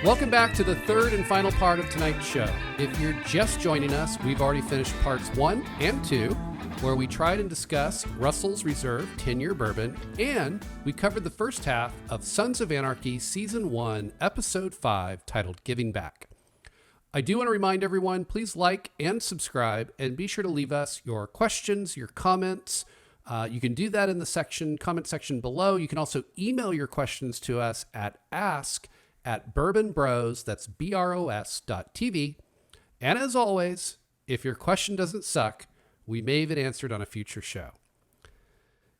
Welcome back to the third and final part of tonight's show. If you're just joining us, we've already finished parts 1 and 2, where we tried and discussed Russell's Reserve 10-Year Bourbon, and we covered the first half of Sons of Anarchy Season 1, Episode 5, titled Giving Back. I do want to remind everyone, please like and subscribe, and be sure to leave us your questions, your comments. You can do that in the comment section below. You can also email your questions to us at ask@bourbonbros, that's BROS.TV. And as always, if your question doesn't suck, we may even answer it on a future show.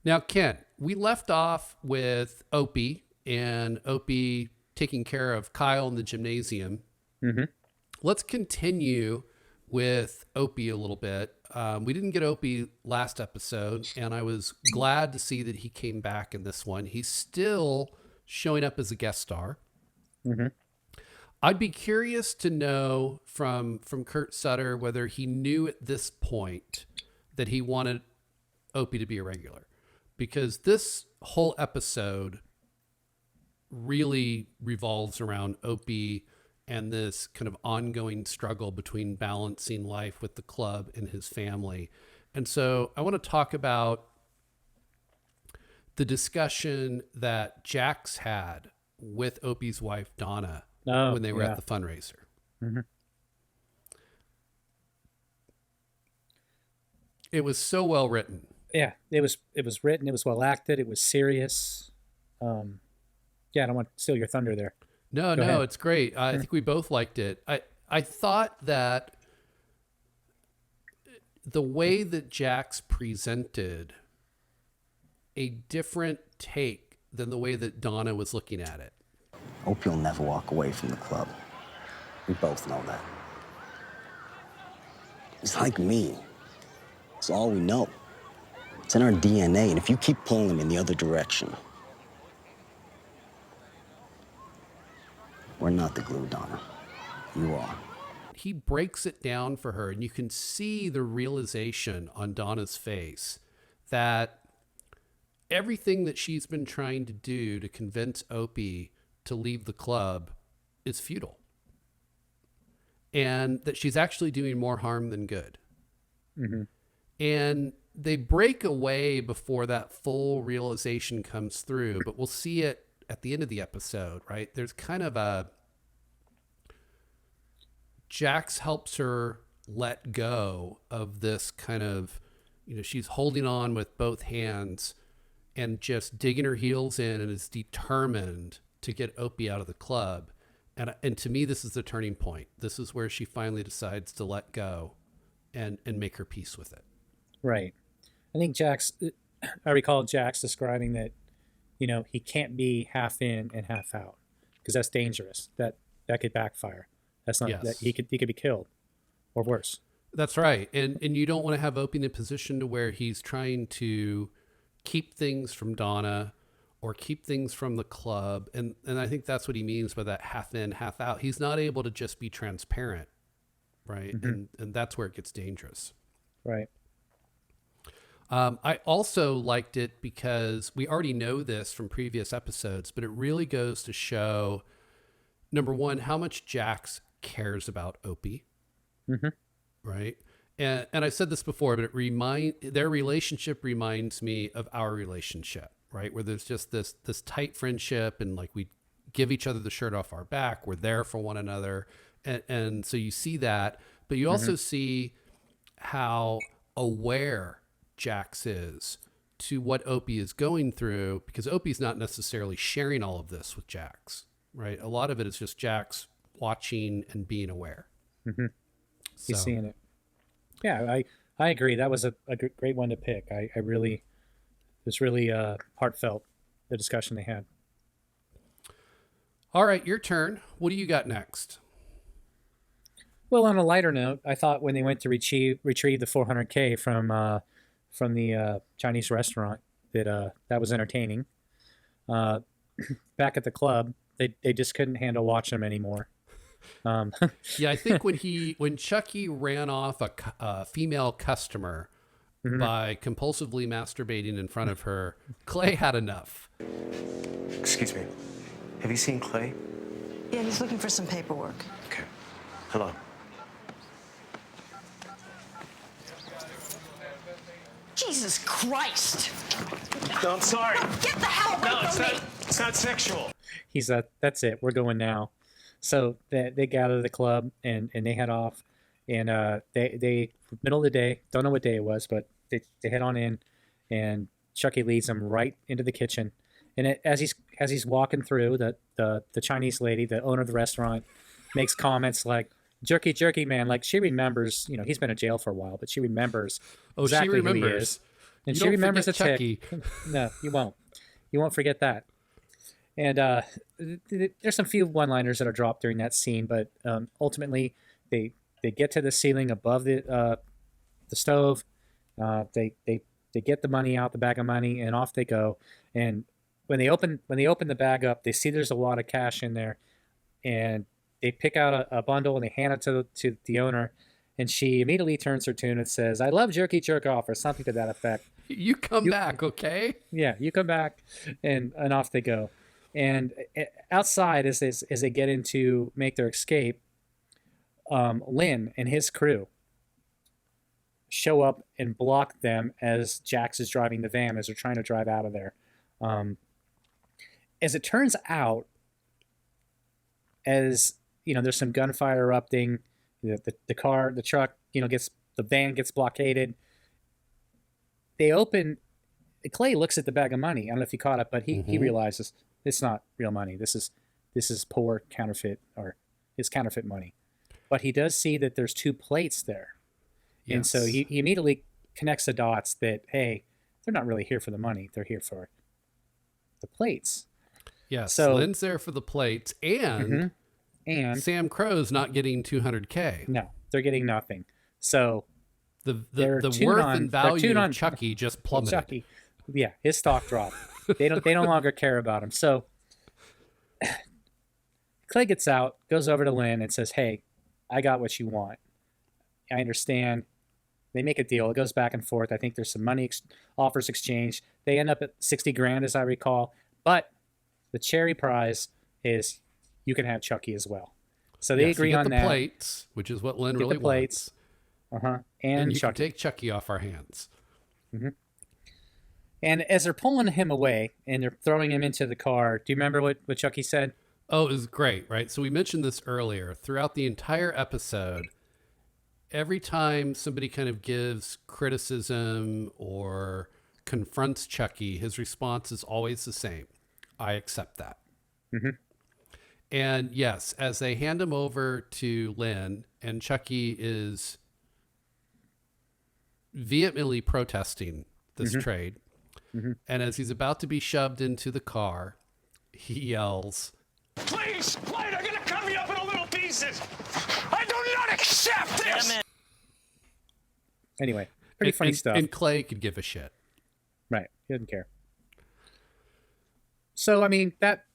Now, Ken, we left off with Opie and Opie taking care of Kyle in the gymnasium. Mm-hmm. Let's continue with Opie a little bit. We didn't get Opie last episode, and I was glad to see that he came back in this one. He's still showing up as a guest star. Mm-hmm. I'd be curious to know from Kurt Sutter whether he knew at this point that he wanted Opie to be a regular, because this whole episode really revolves around Opie and this kind of ongoing struggle between balancing life with the club and his family. And so I want to talk about the discussion that Jax had with Opie's wife, Donna, when they were at the fundraiser. Mm-hmm. It was so well written. Yeah, it was written. It was well acted. It was serious. I don't want to steal your thunder there. No, Go ahead. it's great. I think we both liked it. I thought that the way that Jax presented a different take than the way that Donna was looking at it. Hope you'll never walk away from the club. We both know that. It's like me. It's all we know. It's in our DNA, and if you keep pulling them in the other direction, we're not the glue, Donna. You are. He breaks it down for her, and you can see the realization on Donna's face that everything that she's been trying to do to convince Opie to leave the club is futile, and that she's actually doing more harm than good. Mm-hmm. And they break away before that full realization comes through, but we'll see it at the end of the episode, right? There's kind of Jax helps her let go of this kind of, she's holding on with both hands and just digging her heels in and is determined to get Opie out of the club. And to me, this is the turning point. This is where she finally decides to let go and make her peace with it. Right. I think I recall Jax describing that, he can't be half in and half out, because that's dangerous. That could backfire. That's not, yes. That he could be killed or worse. That's right. And you don't want to have Opie in a position to where he's trying to keep things from Donna or keep things from the club. And I think that's what he means by that half in, half out. He's not able to just be transparent, right? Mm-hmm. And that's where it gets dangerous. Right. I also liked it because we already know this from previous episodes, but it really goes to show, number one, how much Jax cares about Opie, Mm-hmm. right? And I said this before, but their relationship reminds me of our relationship, right? Where there's just this tight friendship, and like we give each other the shirt off our back. We're there for one another. And so you see that, but you also see how aware Jax is to what Opie is going through, because Opie's not necessarily sharing all of this with Jax, right? A lot of it is just Jax watching and being aware. Mm-hmm. So, He's seeing it. Yeah, I agree. That was a great one to pick. I really, it was really heartfelt, the discussion they had. all right, your turn. What do you got next? Well, on a lighter note, I thought when they went to retrieve the 400K from the Chinese restaurant that was entertaining. Back at the club, they just couldn't handle watching them anymore. Yeah, I think when Chucky ran off a female customer by compulsively masturbating in front of her, Clay had enough. Excuse me. Have you seen Clay? Yeah, he's looking for some paperwork. Okay. Hello. Jesus Christ! No, I'm sorry. Get the hell away from me! It's not sexual. He's that's it. We're going now. So they gather the club and they head off, and they middle of the day, don't know what day it was, but they head on in, and Chucky leads them right into the kitchen, and as he's walking through, the Chinese lady, the owner of the restaurant, makes comments like jerky man, like she remembers, he's been in jail for a while, but she remembers exactly she remembers. who he is, and You she don't remembers the forget tick. Chucky. No, you won't forget that. And there's some few one-liners that are dropped during that scene, but ultimately they get to the ceiling above the stove. They get the money out, the bag of money, and off they go. And when they open the bag up, they see there's a lot of cash in there, and they pick out a bundle and they hand it to the owner, and she immediately turns her tune and says, "I love jerky jerk off," or something to that effect. You come back, okay? Yeah, you come back, and off they go. And outside, as they get in to make their escape, Lynn and his crew show up and block them as Jax is driving the van as they're trying to drive out of there. As it turns out, as there's some gunfire erupting. The truck, the van gets blockaded. They open. Clay looks at the bag of money. I don't know if you caught it, but he realizes it's not real money. This is poor counterfeit, or his counterfeit money. But he does see that there's 2 plates there. Yes. And so he immediately connects the dots that, hey, they're not really here for the money. They're here for the plates. Yes. So Lynn's there for the plates, and and Crow's not getting 200K. no, they're getting nothing. So The they're worth tuned on- and they're value tuned of on- Chucky just plummeted. Chucky, yeah, his stock dropped. They no longer care about him. So Clay gets out, goes over to Lynn, and says, "Hey, I got what you want. I understand." They make a deal. It goes back and forth. I think there's some money offers exchanged. They end up at 60 grand, as I recall. But the cherry prize is you can have Chucky as well. So they Yes, agree you get on the that. plates, which is what Lynn Get really the plates. wants. And You Chucky. can take Chucky off our hands. And as they're pulling him away and they're throwing him into the car, do you remember what Chucky said? Oh, it was great, right? So we mentioned this earlier. Throughout the entire episode, every time somebody kind of gives criticism or confronts Chucky, his response is always the same. I accept that. And yes, as they hand him over to Lynn, and Chucky is vehemently protesting this trade, and as he's about to be shoved into the car, he yells, Please, Clay, they're gonna cut me up into little pieces. I do not accept this. Anyway, pretty funny stuff. And Clay could give a shit. Right. He doesn't care. So, I mean, that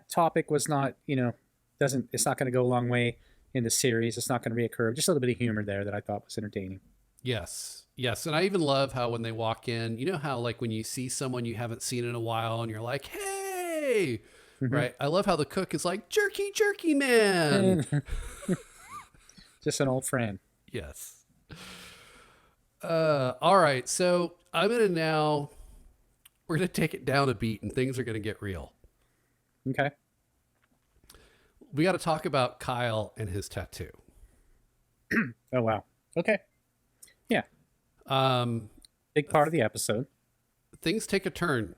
topic was not, it's not going to go a long way in the series. It's not going to reoccur. Just a little bit of humor there that I thought was entertaining. Yes. And I even love how when they walk in, how like when you see someone you haven't seen in a while and you're like, hey, right? I love how the cook is like, jerky man. Just an old friend. Yes. All right. So we're going to take it down a beat and things are going to get real. Okay. We got to talk about Kyle and his tattoo. Oh, wow. Okay. Yeah. Big part of the episode. Things take a turn.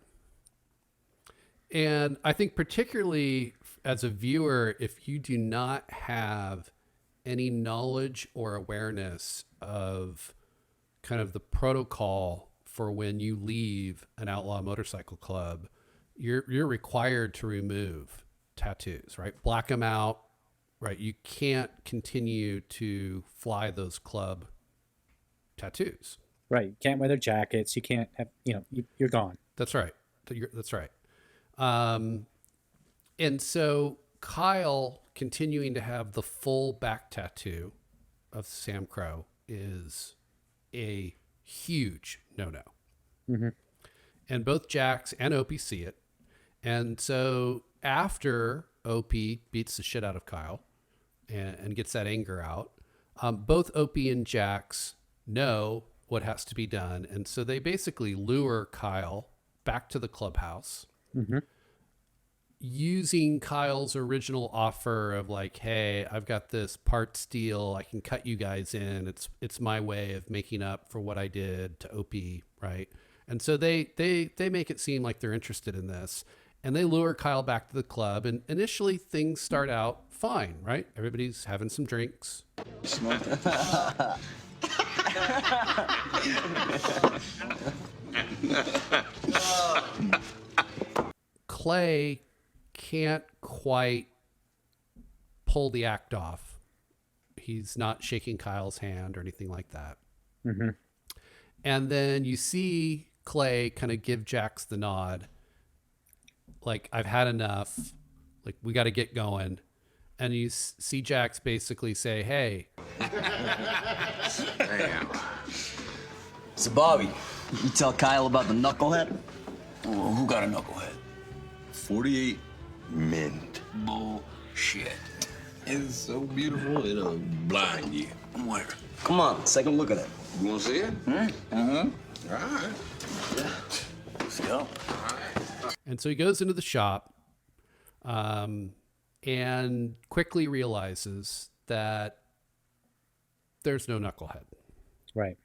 And I think particularly as a viewer, if you do not have any knowledge or awareness of kind of the protocol for when you leave an outlaw motorcycle club, you're required to remove tattoos, right? Black them out, right? You can't continue to fly those club tattoos. Right. You can't wear their jackets. You can't have, you're gone. That's right. That's right. And so Kyle continuing to have the full back tattoo of Sam Crow is a huge no-no. And both Jax and Opie see it. And so after Opie beats the shit out of Kyle and gets that anger out. Both Opie and Jax know what has to be done. And so they basically lure Kyle back to the clubhouse using Kyle's original offer of like, hey, I've got this parts deal. I can cut you guys in. It's my way of making up for what I did to Opie, right? And so they make it seem like they're interested in this. And they lure Kyle back to the club. And initially things start out fine, right? Everybody's having some drinks. Clay can't quite pull the act off. He's not shaking Kyle's hand or anything like that. And then you see Clay kind of give Jax the nod. Like, I've had enough. Like, we got to get going. And you see Jax basically say, hey. So, Bobby, you tell Kyle about the knucklehead? Well, who got a knucklehead? 48 mint. Bullshit. It's so beautiful, it'll blind you. Where? Come on, second look at it. You want to see it? All right. Let's go. And so he goes into the shop and quickly realizes that there's no knucklehead. Right.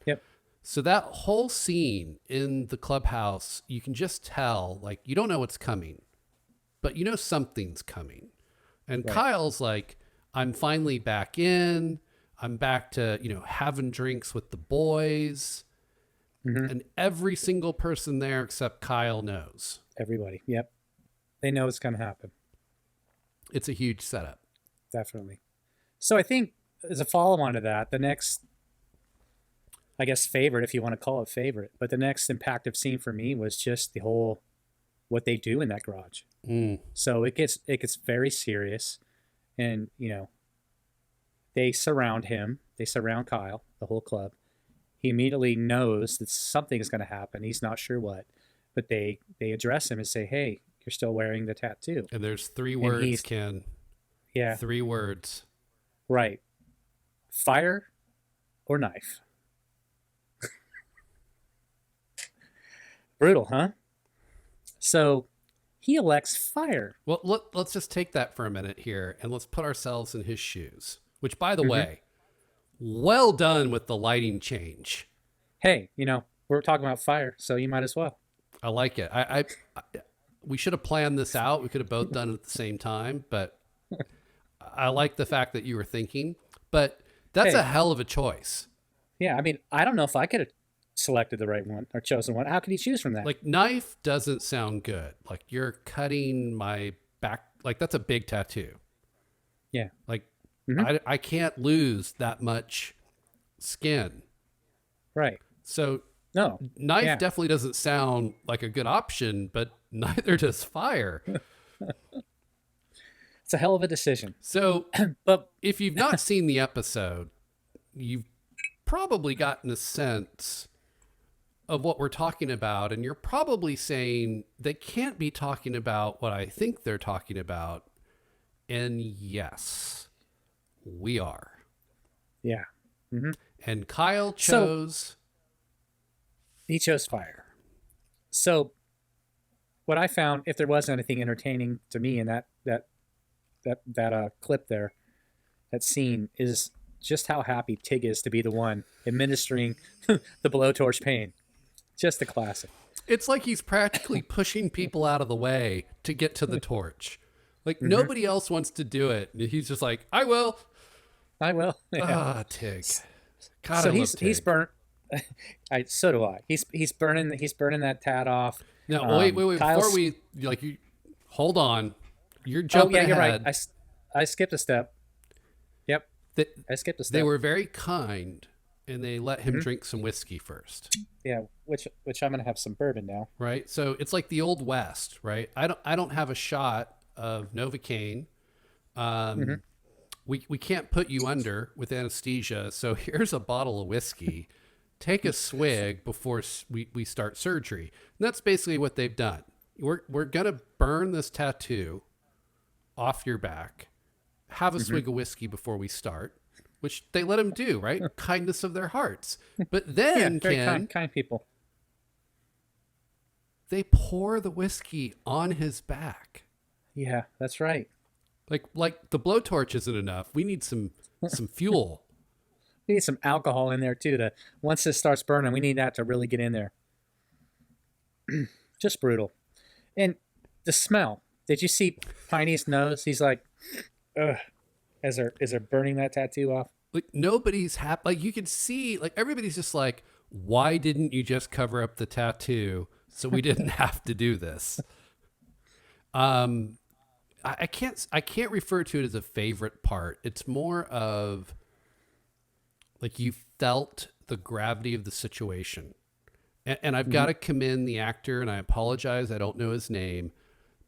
Yep. So that whole scene in the clubhouse, you can just tell, like, you don't know what's coming, but you know something's coming. And Right. Kyle's like, I'm finally back in. I'm back to, having drinks with the boys. And every single person there except Kyle knows. Everybody. Yep. They know it's going to happen. It's a huge setup. Definitely. So I think as a follow-on to that, the next, I guess, favorite, if you want to call it favorite, but the next impactful scene for me was just the whole, what they do in that garage. So it gets very serious, and, they surround him. They surround Kyle, the whole club. He immediately knows that something is going to happen. He's not sure what, but they address him and say, hey, you're still wearing the tattoo. And there's three And words, he's- Ken. Yeah. 3 words. Right. Fire or knife. Brutal, huh? So he elects fire. Well, let's just take that for a minute here and let's put ourselves in his shoes, which, by the way, well done with the lighting change. Hey, we're talking about fire, so you might as well. I like it. We should have planned this out. We could have both done it at the same time, but I like the fact that you were thinking, but that's Hey. a hell of a choice. Yeah, I mean, I don't know if I could have selected the right one or chosen one. How could you choose from that? Like, knife doesn't sound good. Like, you're cutting my back. Like, that's a big tattoo. Yeah. Like, I can't lose that much skin. Right. So No. knife Yeah. definitely doesn't sound like a good option, but neither does fire. It's a hell of a decision. So But if you've not seen the episode, you've probably gotten a sense of what we're talking about. And you're probably saying they can't be talking about what I think they're talking about. And yes, we are. yeah, And Kyle chose... he chose fire. So what I found, if there was anything entertaining to me in that clip there, that scene, is just how happy Tig is to be the one administering the blowtorch pain. Just a classic. It's like he's practically pushing people out of the way to get to the torch. Like, nobody else wants to do it. And he's just like, I will. I will. Yeah. Ah, Tig. God, So I love he's Tig. burnt. So do I. He's burning that tat off. No, wait. Kyle's- Before we, hold on. You're jumping yeah, you're ahead. right. I skipped a step. Yep, They, I skipped a step. they were very kind, and they let him drink some whiskey first, Yeah, which I'm gonna have some bourbon now. right? So it's like the Old West, right? I don't have a shot of Novocaine. We can't put you under with anesthesia, so here's a bottle of whiskey. Take a swig before we start surgery. And that's basically what they've done. We're gonna burn this tattoo off your back, have a swig of whiskey before we start, which they let him do, right? Kindness of their hearts. But then, very Ken, kind people. they pour the whiskey on his back. Yeah, that's right. Like the blowtorch isn't enough. We need some fuel. We need some alcohol in there too. To once this starts burning, we need that to really get in there. Just brutal. And the smell. Did you see Piney's nose? He's like, ugh, as they're burning that tattoo off. Like nobody's happy. Like you can see, like everybody's just like, why didn't you just cover up the tattoo so we didn't have to do this? I can't refer to it as a favorite part. It's more of like you felt the gravity of the situation. And I've got to commend the actor, and I apologize, I don't know his name,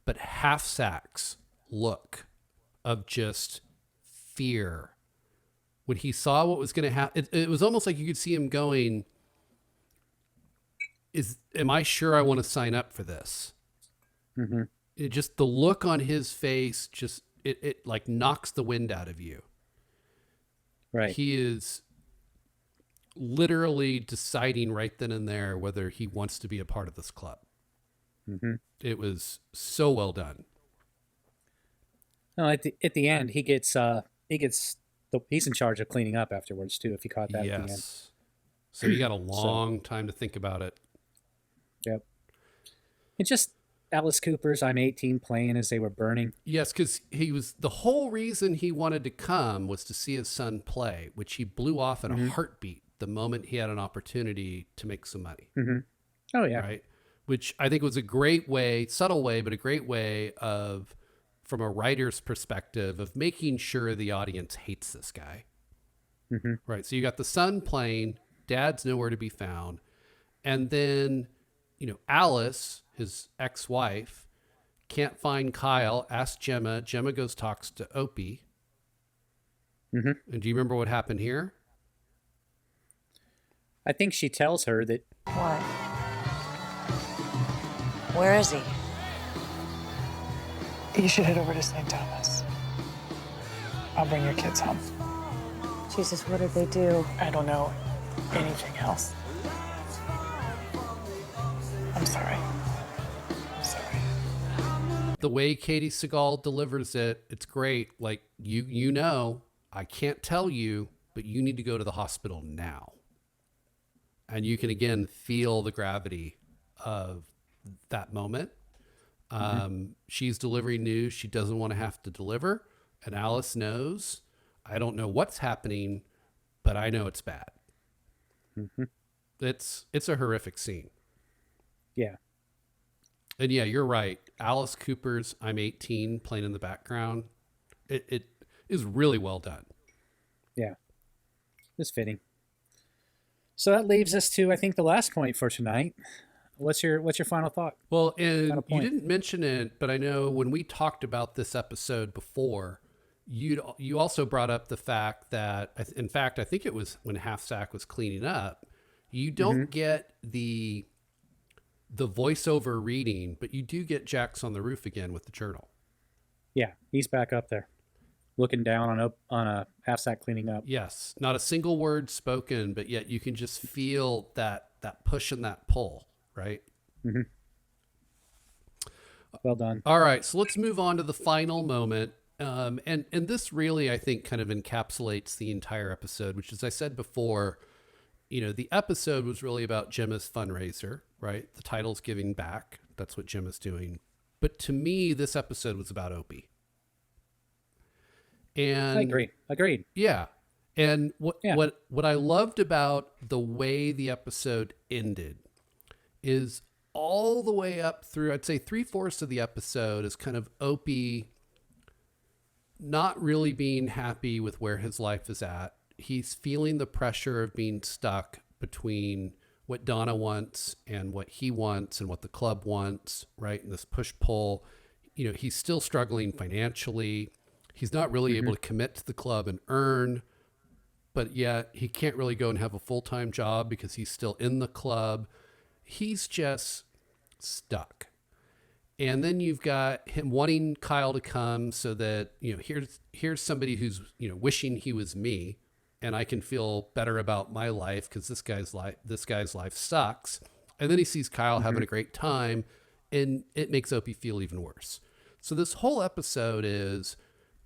but Half-Sack's look of just fear when he saw what was going to happen. It was almost like you could see him going, am I sure I want to sign up for this? Mm-hmm. It just, the look on his face, just, it like knocks the wind out of you. Right. He is literally deciding right then and there whether he wants to be a part of this club. Mm-hmm. It was so well done. No, at the end, he's in charge of cleaning up afterwards too. If you caught that at the end. Yes. So you got a long time to think about it. Yep. It's just Alice Cooper's I'm 18 playing as they were burning. Yes, because the whole reason he wanted to come was to see his son play, which he blew off in a heartbeat the moment he had an opportunity to make some money. Mm-hmm. Oh yeah. Right. Which I think was a great way, subtle way, but a great way of, from a writer's perspective, of making sure the audience hates this guy. Mm-hmm. Right. So you got the son playing, dad's nowhere to be found. And then, Alice, his ex-wife, can't find Kyle, asks Gemma. Gemma goes, talks to Opie. Mm-hmm. And do you remember what happened here? I think she tells her that. What? Where is he? You should head over to St. Thomas. I'll bring your kids home. Jesus, what did they do? I don't know anything else. I'm sorry. I'm sorry. The way Katie Seagal delivers it, it's great. Like, I can't tell you, but you need to go to the hospital now. And you can, again, feel the gravity of that moment. She's delivering news she doesn't want to have to deliver. And Alice knows, I don't know what's happening, but I know it's bad. Mm-hmm. It's a horrific scene. Yeah. And yeah, you're right. Alice Cooper's I'm 18 playing in the background. It is really well done. Yeah. It's fitting. So that leaves us to, I think, the last point for tonight. What's your final thought? Well, and you didn't mention it, but I know when we talked about this episode before, you also brought up the fact that, in fact, I think it was when Half-Sack was cleaning up, you don't get the voiceover reading, but you do get Jax on the roof again with the journal. Yeah, he's back up there, looking down on a Half-Sack cleaning up. Yes, not a single word spoken, but yet you can just feel that push and that pull, right? Mm-hmm. Well done. All right, so let's move on to the final moment. And this really, I think, kind of encapsulates the entire episode, which, as I said before, the episode was really about Gemma's fundraiser, right? The title's giving back. That's what Gemma's doing. But to me, this episode was about Opie. And I agree. Agreed. Yeah. And what I loved about the way the episode ended is all the way up through, I'd say 3/4 of the episode is kind of Opie not really being happy with where his life is at. He's feeling the pressure of being stuck between what Donna wants and what he wants and what the club wants, right? And this push-pull. He's still struggling financially. He's not really able to commit to the club and earn, but yet he can't really go and have a full-time job because he's still in the club. He's just stuck. And then you've got him wanting Kyle to come so that, here's somebody who's, wishing he was me and I can feel better about my life because this guy's life sucks. And then he sees Kyle having a great time and it makes Opie feel even worse. So this whole episode is,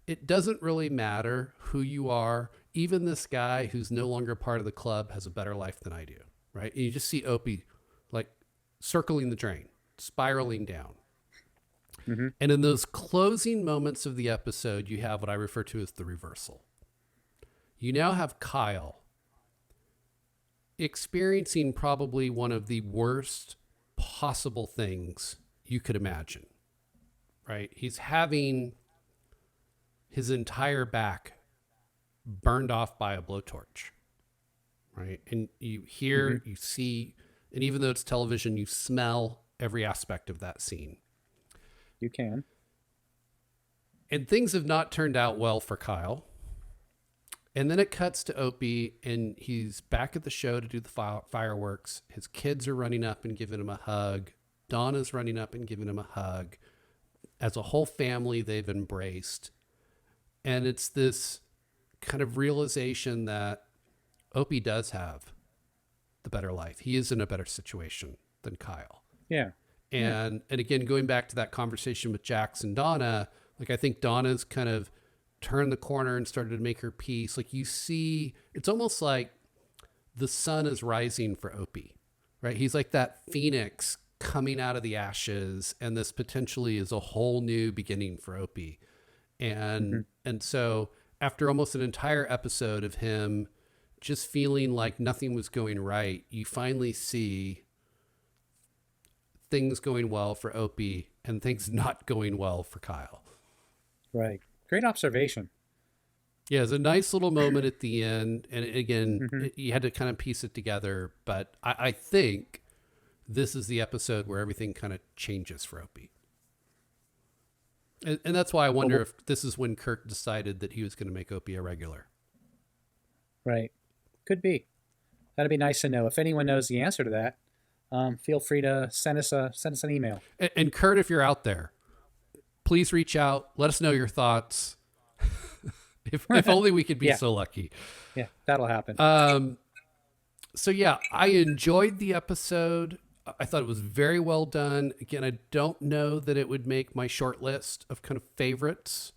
it doesn't really matter who you are. Even this guy who's no longer part of the club has a better life than I do, right? And you just see Opie like circling the drain, spiraling down. And in those closing moments of the episode, you have what I refer to as the reversal. You now have Kyle experiencing probably one of the worst possible things you could imagine, right? He's having his entire back burned off by a blowtorch, right? And you hear, you see, and even though it's television, you smell every aspect of that scene. You can. And things have not turned out well for Kyle. And then it cuts to Opie, and he's back at the show to do the fireworks. His kids are running up and giving him a hug. Donna's running up and giving him a hug. As a whole family, they've embraced. And it's this kind of realization that Opie does have the better life. He is in a better situation than Kyle. Yeah. And again, going back to that conversation with Jax and Donna, like I think Donna's kind of turned the corner and started to make her peace. Like you see, it's almost like the sun is rising for Opie, right? He's like that phoenix coming out of the ashes, and this potentially is a whole new beginning for Opie. And so after almost an entire episode of him just feeling like nothing was going right, you finally see things going well for Opie and things not going well for Kyle. Right. Great observation. Yeah, it's a nice little moment at the end. And again, you had to kind of piece it together. But I think this is the episode where everything kind of changes for Opie. And that's why I wonder if this is when Kirk decided that he was going to make Opie a regular. Right. Could be. That'd be nice to know. If anyone knows the answer to that, feel free to send us an email. And Kurt, if you're out there, please reach out. Let us know your thoughts. if only we could be so lucky. Yeah, that'll happen. So yeah, I enjoyed the episode. I thought it was very well done. Again, I don't know that it would make my short list of kind of favorites,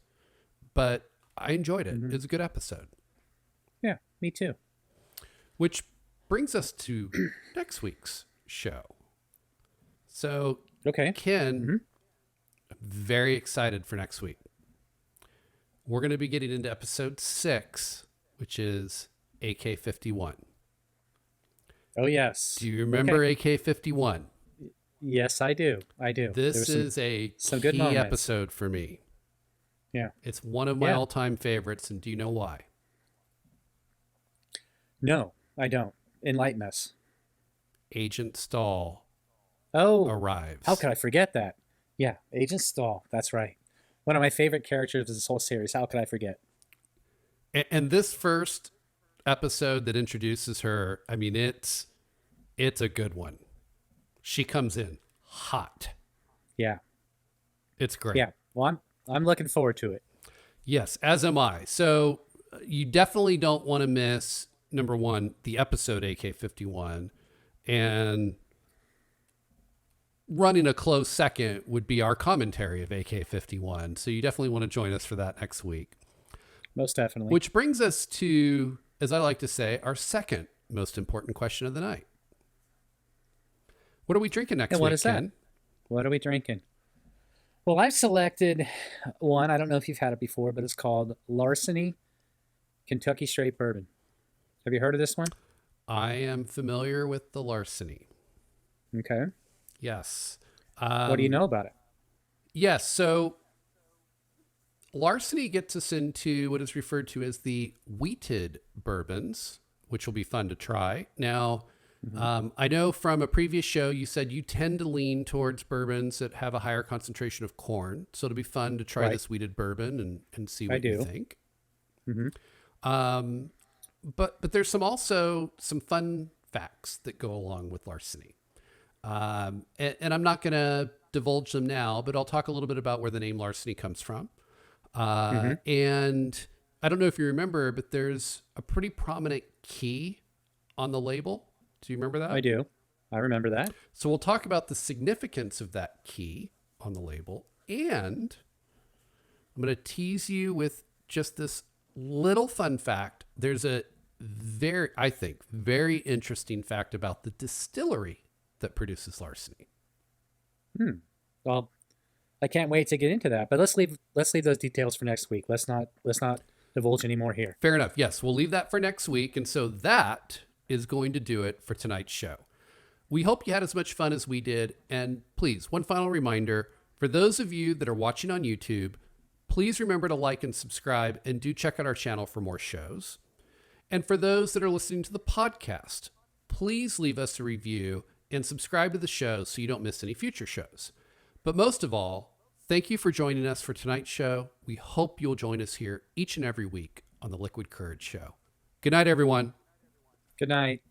but I enjoyed it. It was a good episode. Yeah, me too. Which brings us to next week's show. So, okay, Ken, I'm very excited for next week. We're going to be getting into episode 6, which is AK-51. Oh, yes. Do you remember AK-51? Yes, I do. This is some good key episode for me. Yeah. It's one of my all-time favorites, and do you know why? No, I don't. Enlighten us. Agent Stahl arrives. How could I forget that? Yeah, Agent Stahl. That's right. One of my favorite characters of this whole series. How could I forget? And this first episode that introduces her, I mean, it's a good one. She comes in hot. Yeah. It's great. Yeah. Well, I'm looking forward to it. Yes, as am I. So you definitely don't want to miss, number one, the episode AK-51, and running a close second would be our commentary of AK-51. So you definitely want to join us for that next week. Most definitely. Which brings us to, as I like to say, our second most important question of the night. What are we drinking next week, what is Ken? that? What are we drinking? Well, I've selected one. I don't know if you've had it before, but it's called Larceny Kentucky Straight Bourbon. Have you heard of this one? I am familiar with the Larceny. Okay. Yes. What do you know about it? Yes. So Larceny gets us into what is referred to as the wheated bourbons, which will be fun to try. Now, I know from a previous show, you said you tend to lean towards bourbons that have a higher concentration of corn. So it'll be fun to try this wheated bourbon and see what you think. But there's also some fun facts that go along with Larceny. And I'm not going to divulge them now, but I'll talk a little bit about where the name larceny comes from. And I don't know if you remember, but there's a pretty prominent key on the label. Do you remember that? I do. I remember that. So we'll talk about the significance of that key on the label. And I'm going to tease you with just this little fun fact. There's a I think, very interesting fact about the distillery that produces larceny. Well, I can't wait to get into that. But let's leave those details for next week. Let's not divulge any more here. Fair enough. Yes, we'll leave that for next week. And so that is going to do it for tonight's show. We hope you had as much fun as we did. And please, one final reminder, for those of you that are watching on YouTube, please remember to like and subscribe, and do check out our channel for more shows. And for those that are listening to the podcast, please leave us a review and subscribe to the show so you don't miss any future shows. But most of all, thank you for joining us for tonight's show. We hope you'll join us here each and every week on the Liquid Courage Show. Good night, everyone. Good night.